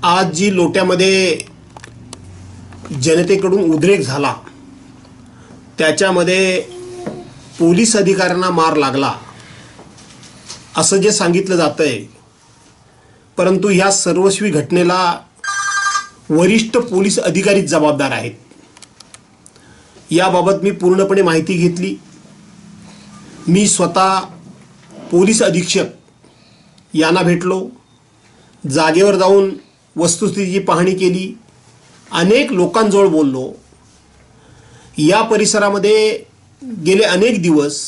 आज जी लोट्यामध्ये जनतेकडून उद्रेक झाला त्याच्यामध्ये पोलीस अधिकाऱ्यांना मार लागला असं जे सांगितलं जातंय, परंतु ह्या सर्वस्वी घटनेला वरिष्ठ पोलीस अधिकारीच जबाबदार आहेत. याबाबत मी पूर्णपणे माहिती घेतली. मी स्वतः पोलीस अधीक्षक यांना भेटलो, जागेवर जाऊन वस्तुस्थितीची पाहणी केली, अनेक लोकांजवळ बोललो. या परिसरामध्ये गेले अनेक दिवस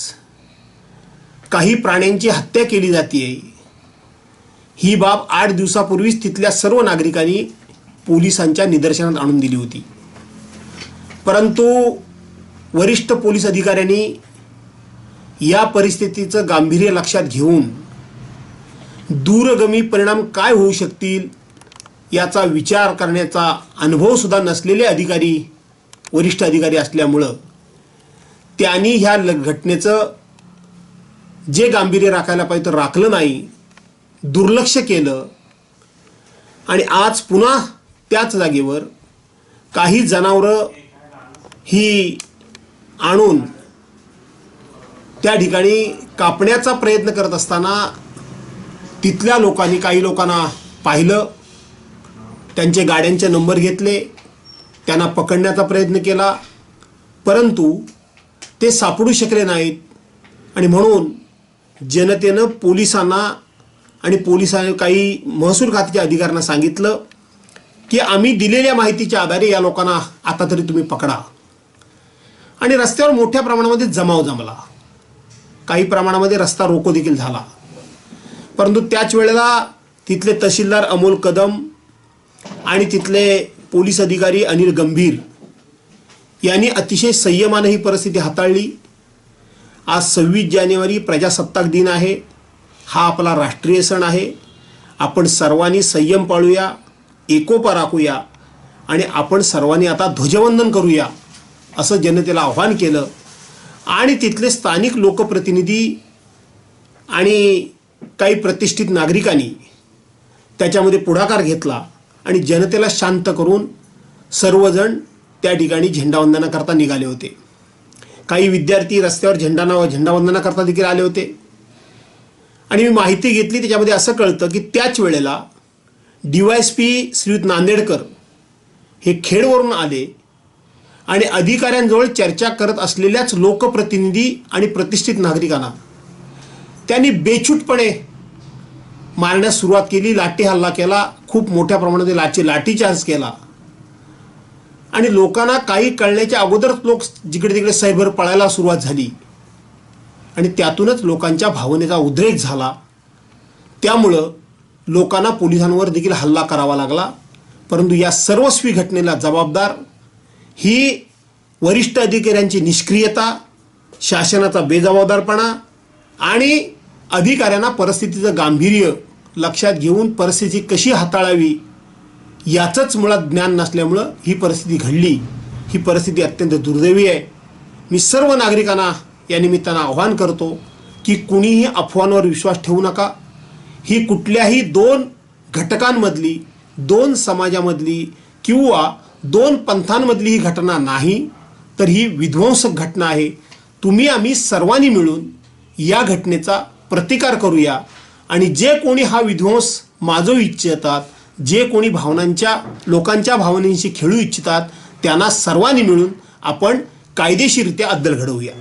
काही प्राण्यांची हत्या केली जाते. ही बाब 8 दिवसापूर्वीच तिथल्या सर्व नागरिकांनी पोलिसांच्या निदर्शनात आणून दिली होती. परंतु वरिष्ठ पोलीस अधिकाऱ्यांनी या परिस्थितीचं गांभीर्य लक्षात घेऊन दूरगामी परिणाम काय होऊ शकतील याचा विचार करण्याचा अनुभव सुद्धा नसलेले अधिकारी, वरिष्ठ अधिकारी असल्यामुळं त्यांनी ह्या घटनेचं जे गांभीर्य राखायला पाहिजे तर राखलं नाही, दुर्लक्ष केलं. आणि आज पुन्हा त्याच जागेवर काही जनावरं ही आणून त्या ठिकाणी कापण्याचा प्रयत्न करत असताना तिथल्या लोकांनी, काही लोकांना पाहिलं, त्यांचे गाड्यांचे नंबर घेतले, त्यांना पकडण्याचा प्रयत्न केला, परंतु ते सापडू शकले नाहीत. आणि म्हणून जनतेनं पोलिसांना आणि पोलिसांनी काही महसूल खात्याच्या अधिकाऱ्यांना सांगितलं की आम्ही दिलेल्या माहितीच्या आधारे या लोकांना आता तरी तुम्ही पकडा. आणि रस्त्यावर मोठ्या प्रमाणामध्ये जमाव जमला, काही प्रमाणामध्ये रस्ता रोको देखील झाला. परंतु त्याच वेळेला तिथले तहसीलदार अमोल कदम आणि तिथले पोलीस अधिकारी अनिल गंभीर यांनी अतिशय संयमाने ही परिस्थिती हाताळली. आज 26 जानेवारी प्रजासत्ताक दिन आहे. हा आपला राष्ट्रीय सण आहे. आपण सर्वांनी संयम पाळूया, एकोपा राखूया आणि आपण सर्वांनी आता ध्वजवंदन करूया असं जनतेला आव्हान केलं. आणि तिथले स्थानिक लोकप्रतिनिधी आणि काही प्रतिष्ठित नागरिकांनी त्याच्यामध्ये पुढाकार घेतला आणि जनतेला शांत करून सर्वजण त्या ठिकाणी झेंडावंदनाकरता निघाले होते. काही विद्यार्थी रस्त्यावर झेंडावंदनाकरता देखील आले होते. आणि मी माहिती घेतली, त्याच्यामध्ये असं कळतं की त्याच वेळेला DYSP श्रीयुत नांदेडकर हे खेडवरून आले आणि अधिकाऱ्यांजवळ चर्चा करत असलेल्याच लोकप्रतिनिधी आणि प्रतिष्ठित नागरिकांना त्यांनी बेछूटपणे मारण्यास सुरुवात केली. लाठी हल्ला केला, खूप मोठ्या प्रमाणात लाठीचार्ज केला. आणि लोकांना काही कळण्याच्या अगोदरच लोक जिकडे तिकडे सैरभर पळायला सुरुवात झाली आणि त्यातूनच लोकांच्या भावनेचा उद्रेक झाला. त्यामुळं लोकांना पोलिसांवर देखील हल्ला करावा लागला. परंतु या सर्वस्वी घटनेला जबाबदार ही वरिष्ठ अधिकाऱ्यांची निष्क्रियता, शासनाचा बेजबाबदारपणा आणि अधिकाऱ्यांना परिस्थितीचं गांभीर्य लक्षात घेऊन परिस्थिती कशी हाताळावी याचंच मुळात ज्ञान नसल्यामुळं ही परिस्थिती घडली. ही परिस्थिती अत्यंत दुर्दैवी आहे. मी सर्व नागरिकांना या निमित्तानं आव्हान करतो की कुणीही अफवांवर विश्वास ठेवू नका. ही कुठल्याही 2 घटकांमधली, 2 समाजामधली किंवा 2 पंथांमधली ही घटना नाही, तर ही विध्वंसक घटना आहे. तुम्ही आम्ही सर्वांनी मिळून या घटनेचा प्रतिकार करूया. आणि जे कोणी हा विध्वंस माजवू इच्छितात, जे कोणी लोकांच्या भावनांशी खेळू इच्छितात, त्यांना सर्वांनी मिळून आपण कायदेशीररित्या अद्दल घडवूया.